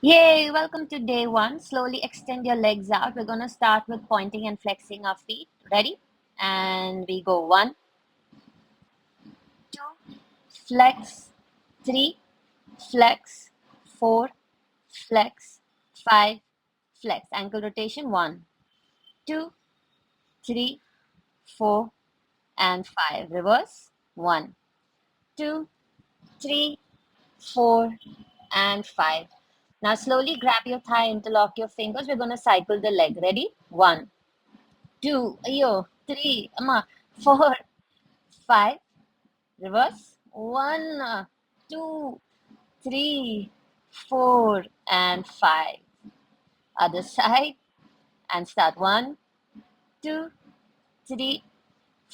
Yay, welcome to day one. Slowly extend your legs out. We're going to start with pointing and flexing our feet. Ready? And we go one, two, flex, three, flex, four, flex, five, flex. Ankle rotation one, two, three, four, and five. Reverse one, two, three, four, and five. Now slowly grab your thigh, interlock your fingers. We're going to cycle the leg. Ready? One, two, ayo, three, four, five, reverse, one, two, three, four, and five. Other side, and start one, two, three,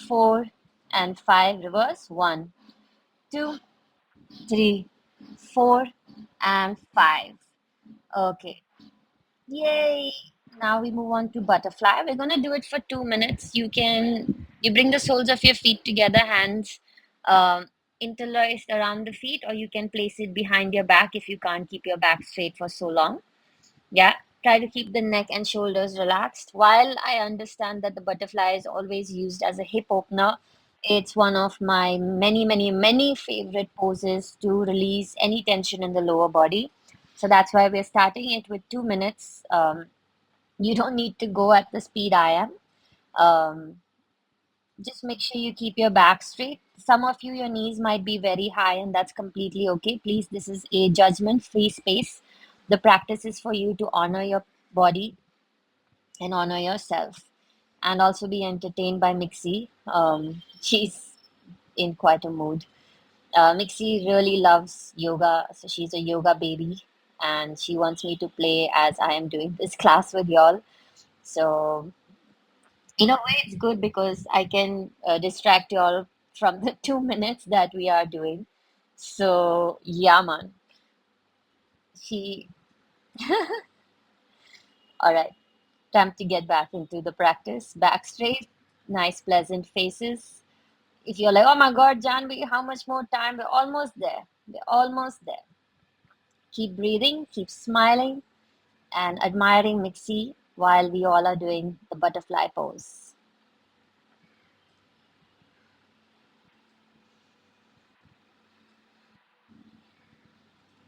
four, and five. Reverse, one, two, three, four, and five. Okay, yay! Now we move on to butterfly. We're gonna do it for 2 minutes. You bring the soles of your feet together, hands interlaced around the feet, or you can place it behind your back if you can't keep your back straight for so long. Yeah, try to keep the neck and shoulders relaxed. While I understand that the butterfly is always used as a hip opener, it's one of my many, many, many favorite poses to release any tension in the lower body. So that's why we're starting it with 2 minutes. You don't need to go at the speed I am. Um, just make sure you keep your back straight. Some of you, your knees might be very high, and that's completely okay. Please, this is a judgment free space. The practice is for you to honor your body and honor yourself, and also be entertained by Mixie. She's in quite a mood. Mixie really loves yoga, so she's a yoga baby, and she wants me to play as I am doing this class with y'all. So in a way, it's good because I can distract you all from the 2 minutes that we are doing. So, yeah, man. She, all right, time to get back into the practice. Back straight, nice, pleasant faces. If you're like, oh my God, Janvi, how much more time? We're almost there. We're almost there. Keep breathing, keep smiling, and admiring Mixie while we all are doing the butterfly pose.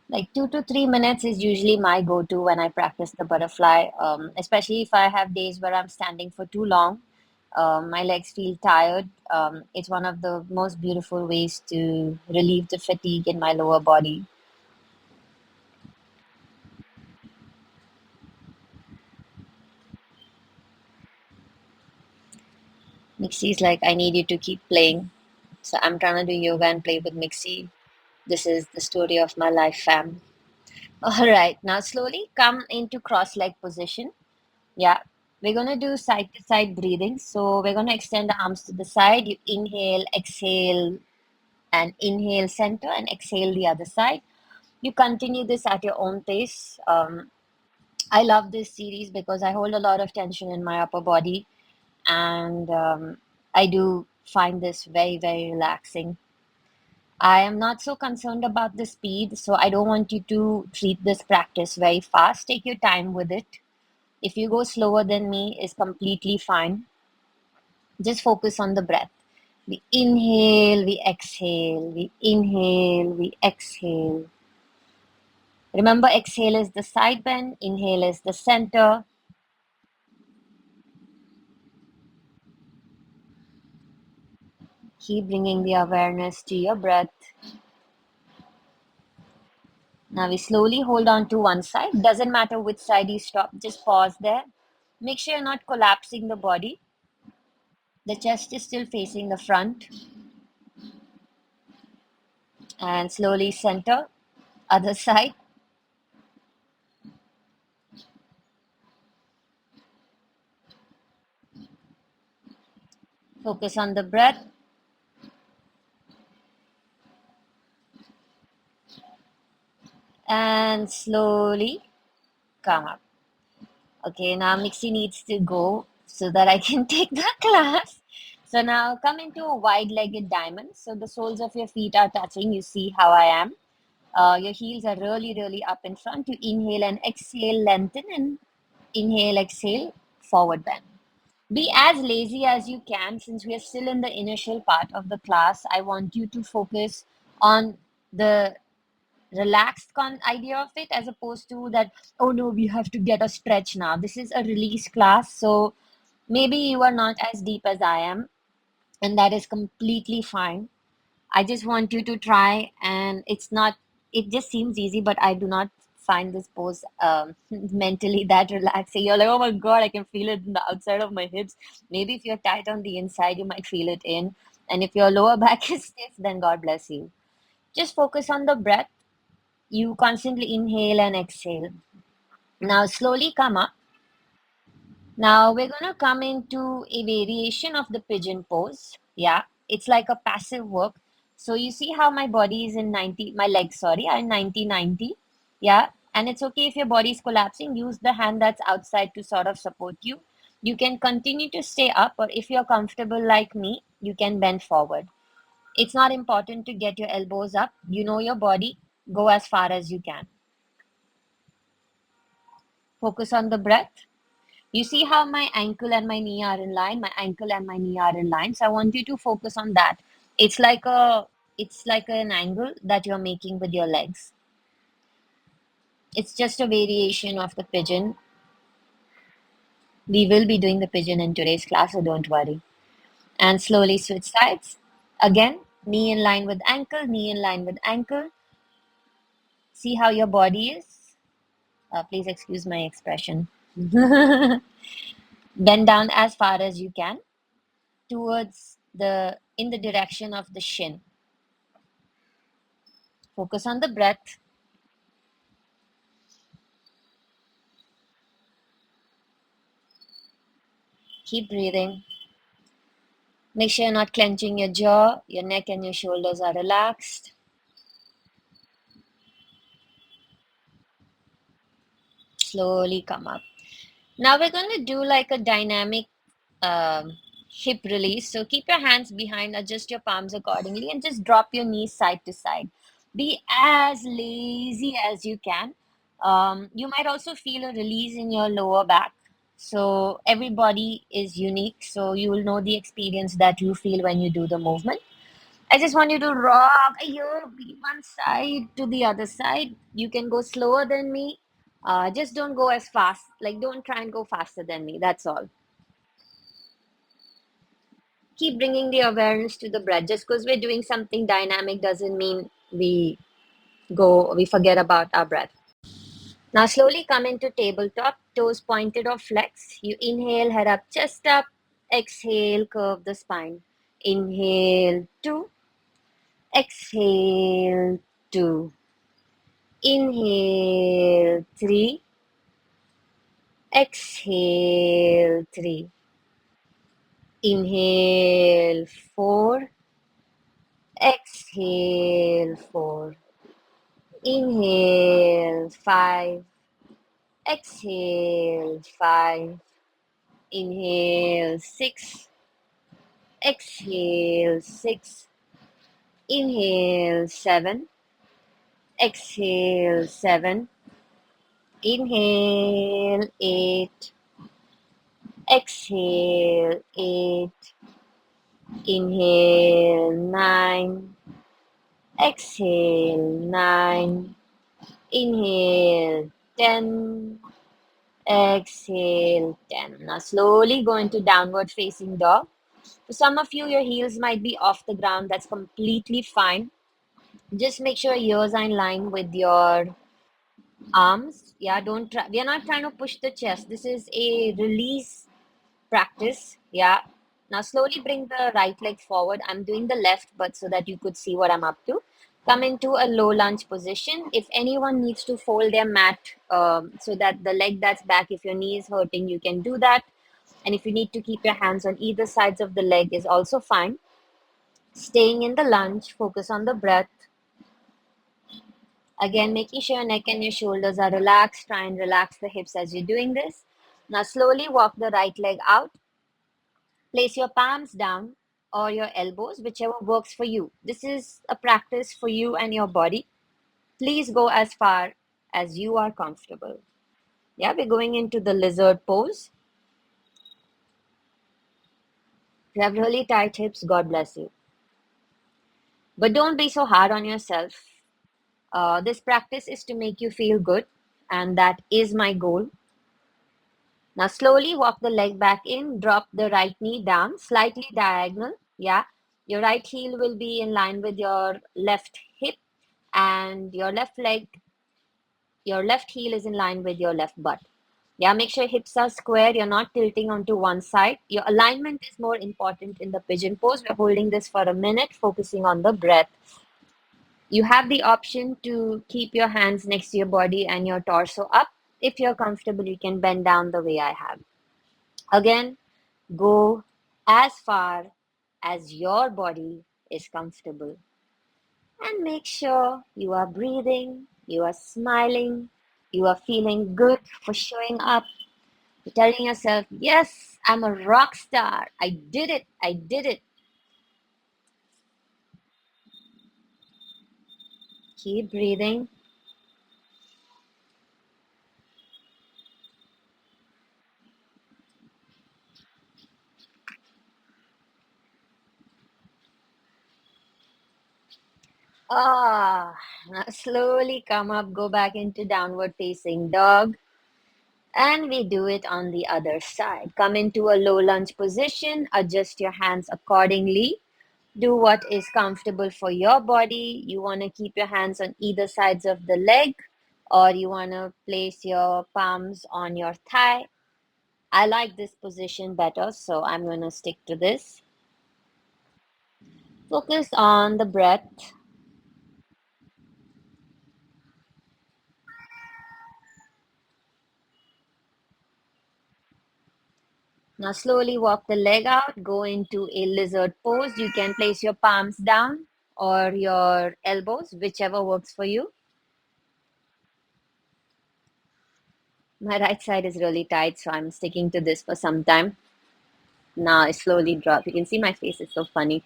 Like 2 to 3 minutes is usually my go-to when I practice the butterfly, especially if I have days where I'm standing for too long. My legs feel tired. It's one of the most beautiful ways to relieve the fatigue in my lower body. Mixie's like, I need you to keep playing. So I'm trying to do yoga and play with Mixie. This is the story of my life, fam. All right, now slowly come into cross leg position. Yeah, we're gonna do side to side breathing. So we're gonna extend the arms to the side. You inhale, exhale, and inhale center and exhale the other side. You continue this at your own pace. I love this series because I hold a lot of tension in my upper body, and I do find this very, very relaxing. I am not so concerned about the speed, so I don't want you to treat this practice very fast. Take your time with it. If you go slower than me, is completely fine. Just focus on the breath. We inhale, we exhale, we inhale, we exhale. Remember, exhale is the side bend, inhale is the center. Keep bringing the awareness to your breath. Now we slowly hold on to one side. Doesn't matter which side you stop, just pause there. Make sure you're not collapsing the body. The chest is still facing the front. And slowly center. Other side. Focus on the breath. And slowly come up. Okay, now Mixie needs to go so that I can take the class. So now come into a wide-legged diamond. So the soles of your feet are touching. You see how I am. Your heels are really, really up in front. You inhale and exhale, lengthen, and inhale, exhale, forward bend. Be as lazy as you can. Since we are still in the initial part of the class, I want you to focus on the relaxed idea of it, as opposed to that, oh no, we have to get a stretch now. This is a release class, so maybe you are not as deep as I am, and that is completely fine. I just want you to try, and it just seems easy, but I do not find this pose mentally that relaxing. You're like, oh my God, I can feel it in the outside of my hips. Maybe if you're tight on the inside, you might feel it in. And if your lower back is stiff, then God bless you. Just focus on the breath. You constantly inhale and exhale. Now, slowly come up. Now we're gonna come into a variation of the pigeon pose. Yeah, it's like a passive work. So you see how my body is in 90, my legs, sorry, are in 90-90. Yeah, and it's okay if your body is collapsing. Use the hand that's outside to sort of support you. You can continue to stay up, or if you're comfortable like me, you can bend forward. It's not important to get your elbows up. You know your body. Go as far as you can. Focus on the breath. You see how my ankle and my knee are in line? My ankle and my knee are in line. So I want you to focus on that. It's like a it's like an angle that you're making with your legs. It's just a variation of the pigeon. We will be doing the pigeon in today's class, so don't worry. And slowly switch sides. Again, knee in line with ankle, knee in line with ankle. See how your body is. Please excuse my expression. Bend down as far as you can towards in the direction of the shin. Focus on the breath. Keep breathing. Make sure you're not clenching your jaw. Your neck and your shoulders are relaxed. Slowly come up. Now we're going to do like a dynamic hip release. So keep your hands behind, adjust your palms accordingly, and just drop your knees side to side. Be as lazy as you can. You might also feel a release in your lower back. So everybody is unique. So you will know the experience that you feel when you do the movement. I just want you to rock one side to the other side. You can go slower than me. Just don't go as fast. Like, don't try and go faster than me. That's all. Keep bringing the awareness to the breath. Just because we're doing something dynamic doesn't mean we forget about our breath. Now, slowly come into tabletop, toes pointed or flex. You inhale, head up, chest up. Exhale, curve the spine. Inhale, two. Exhale, two. Inhale, three. Exhale, three. Inhale, four. Exhale, four. Inhale, five. Exhale, five. Inhale, six. Exhale, six. Inhale, seven. Exhale, seven. Inhale, eight. Exhale, eight. Inhale, nine. Exhale, nine. Inhale, 10. Exhale, 10. Now slowly go into downward facing dog. For some of you, your heels might be off the ground. That's completely fine. Just make sure your ears are in line with your arms. Yeah, don't try. We are not trying to push the chest. This is a release practice. Yeah. Now slowly bring the right leg forward. I'm doing the left, but so that you could see what I'm up to. Come into a low lunge position. If anyone needs to fold their mat so that the leg that's back, if your knee is hurting, you can do that. And if you need to keep your hands on either sides of the leg is also fine. Staying in the lunge, focus on the breath. Again, making sure your neck and your shoulders are relaxed. Try and relax the hips as you're doing this. Now slowly walk the right leg out. Place your palms down or your elbows, whichever works for you. This is a practice for you and your body. Please go as far as you are comfortable. Yeah, we're going into the lizard pose. If you have really tight hips, God bless you. But don't be so hard on yourself. This practice is to make you feel good, and that is my goal. Now, slowly walk the leg back in, drop the right knee down, slightly diagonal. Yeah, your right heel will be in line with your left hip, and your left heel is in line with your left butt. Yeah, make sure hips are square. You're not tilting onto one side. Your alignment is more important in the pigeon pose. We're holding this for a minute, focusing on the breath. You have the option to keep your hands next to your body and your torso up. If you're comfortable, you can bend down the way I have. Again, go as far as your body is comfortable. And make sure you are breathing, you are smiling, you are feeling good for showing up. You're telling yourself, yes, I'm a rock star. I did it. I did it. Keep breathing. Ah, now slowly come up, go back into downward facing dog. And we do it on the other side. Come into a low lunge position, adjust your hands accordingly. Do what is comfortable for your body. You want to keep your hands on either sides of the leg, or you want to place your palms on your thigh. I like this position better, so I'm going to stick to this. Focus on the breath. Now slowly walk the leg out, go into a lizard pose. You can place your palms down or your elbows, whichever works for you. My right side is really tight, so I'm sticking to this for some time. Now I slowly drop. You can see my face is so funny.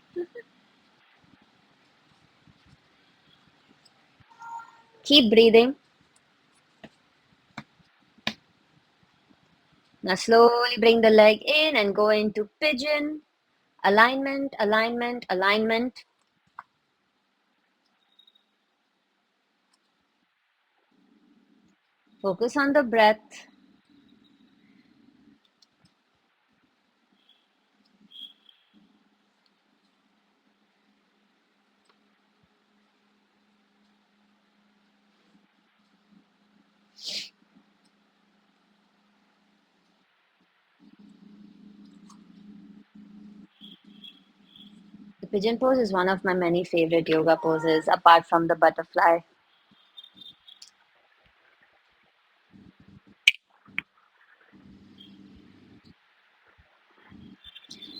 Keep breathing. Now slowly bring the leg in and go into pigeon. Alignment, alignment, alignment. Focus on the breath. The pigeon pose is one of my many favorite yoga poses apart from the butterfly.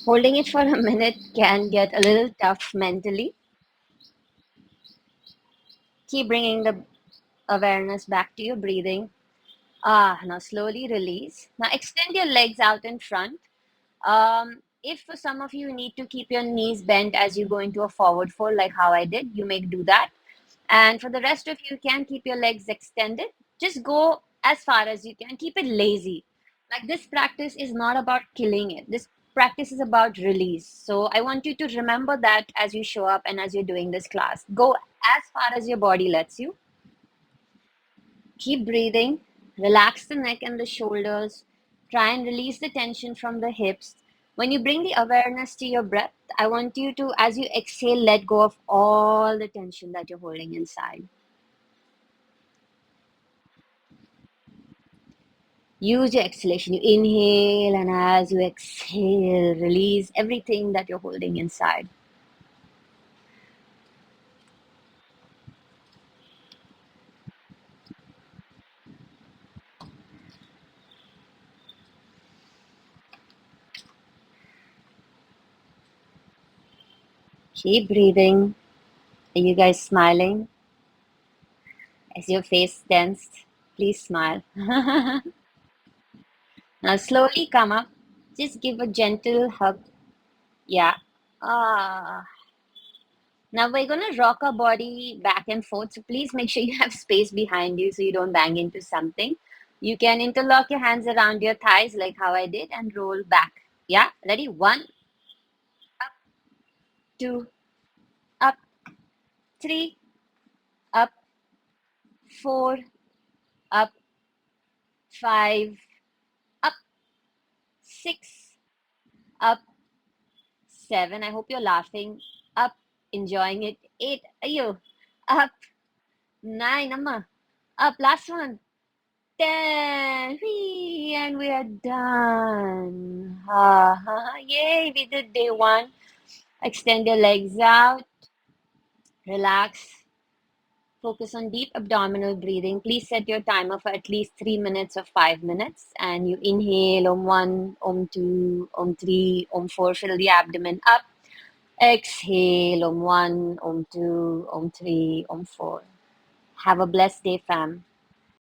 Holding it for a minute can get a little tough mentally. Keep bringing the awareness back to your breathing. Now slowly release. Now extend your legs out in front. If for some of you need to keep your knees bent as you go into a forward fold, like how I did, you may do that. And for the rest of you, can keep your legs extended. Just go as far as you can. Keep it lazy. Like this practice is not about killing it. This practice is about release. So I want you to remember that as you show up and as you're doing this class. Go as far as your body lets you. Keep breathing. Relax the neck and the shoulders. Try and release the tension from the hips. When you bring the awareness to your breath, I want you to, as you exhale, let go of all the tension that you're holding inside. Use your exhalation. You inhale, and as you exhale, release everything that you're holding inside. Keep breathing. Are you guys smiling? Is your face tensed? Please smile. Now slowly come up. Just give a gentle hug. Yeah. Ah. Now we're going to rock our body back and forth. So please make sure you have space behind you so you don't bang into something. You can interlock your hands around your thighs like how I did and roll back. Yeah, ready? One, two, up, three, up, four, up, five, up, six, up, seven. I hope you're laughing. Up, enjoying it. Eight, ayo, up, nine, amma, up, last one. 10. Whee, and we are done. Ha, ha, ha. Yay, we did day one. Extend your legs out. Relax. Focus on deep abdominal breathing. Please set your timer for at least 3 minutes or 5 minutes. And you inhale Om 1, Om 2, Om 3, Om 4. Fill the abdomen up. Exhale Om 1, Om 2, Om 3, Om 4. Have a blessed day, fam.